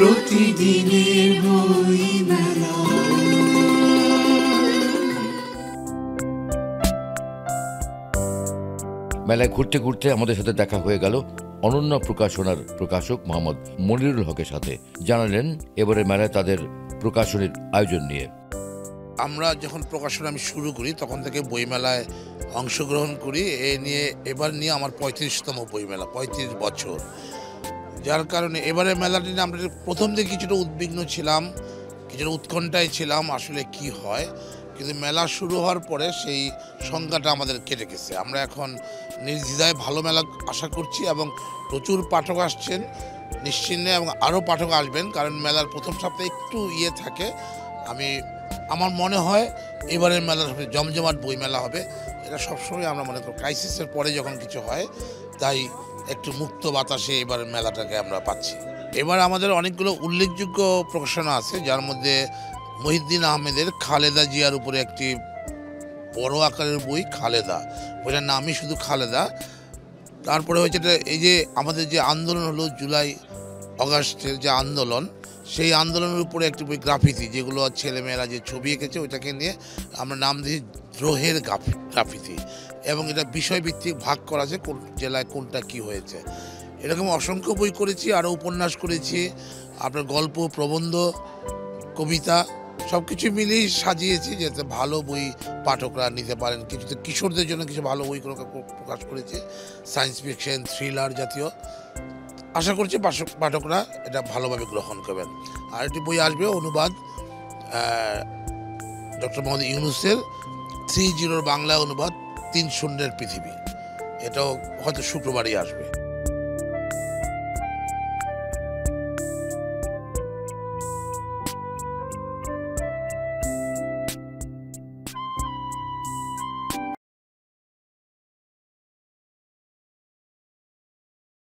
প্রতিদিনের বইমেলা। মেলায় ঘুরতে ঘুরতে আমাদের সাথে দেখা হয়ে গেল অনন্য প্রকাশনার প্রকাশক মোহাম্মদ মনিরুল হকের সাথে। জানালেন এবারে মেলায় তাদের প্রকাশনীর আয়োজন নিয়ে। আমরা যখন প্রকাশনা আমি শুরু করি তখন থেকে বইমেলায় অংশগ্রহণ করি। এবার নিয়ে আমার 35তম বইমেলা, 35 বছর। যার কারণে এবারে মেলাটি নিয়ে আমরা প্রথম থেকে কিছুটা উদ্বিগ্ন ছিলাম, কিছুটা উৎকণ্ঠায় ছিলাম আসলে কি হয়, কিন্তু মেলা শুরু হওয়ার পরে সেই সংখ্যাটা আমাদের কেটে গেছে। আমরা এখন নির্দ্বিধায় ভালো মেলা আশা করছি এবং প্রচুর পাঠক আসছেন নিশ্চিন্তে, এবং আরও পাঠক আসবেন, কারণ মেলার প্রথম সপ্তাহে একটু থাকে। আমার মনে হয় এবারের মেলা জমজমাট বই মেলা হবে। এটা সবসময় আমরা মনে করি ক্রাইসিসের পরে যখন কিছু হয়, তাই একটু মুক্ত বাতাসে এবারের মেলাটাকে আমরা পাচ্ছি। এবার আমাদের অনেকগুলো উল্লেখযোগ্য প্রকাশনা আছে, যার মধ্যে মহিউদ্দিন আহমেদের খালেদা জিয়ার উপরে একটি বড় আকারের বই, খালেদা, বইটার নামই শুধু খালেদা। তারপরে হচ্ছে এই যে আমাদের যে আন্দোলন হলো জুলাই অগাস্টের যে আন্দোলন, সেই আন্দোলনের উপরে একটি বই গ্রাফিতি, যেগুলো ছেলেমেয়েরা যে ছবি এঁকেছে ওইটাকে নিয়ে আমরা নাম দিই দ্রোহের গ্রাফিতি, এবং এটা বিষয়ভিত্তিক ভাগ করা আছে কোন জেলায় কোনটা কি হয়েছে। এরকম অসংখ্য বই করেছি, আরও উপন্যাস করেছি, আপনার গল্প, প্রবন্ধ, কবিতা সব কিছু মিলিয়ে সাজিয়েছি যাতে ভালো বই পাঠকরা নিতে পারেন। কিছুতে কিশোরদের জন্য কিছু ভালো বই প্রকাশ করেছি, সায়েন্স ফিকশন, থ্রিলার জাতীয়। আশা করছি পাঠকরা এটা ভালোভাবে গ্রহণ করবেন। আর একটি বই আসবে অনুবাদ, ডক্টর মোহাম্মদ ইউনুসের 3-0 বাংলা অনুবাদ 3 শূন্যের পৃথিবী। এটাও হয়তো শুক্রবারই আসবে।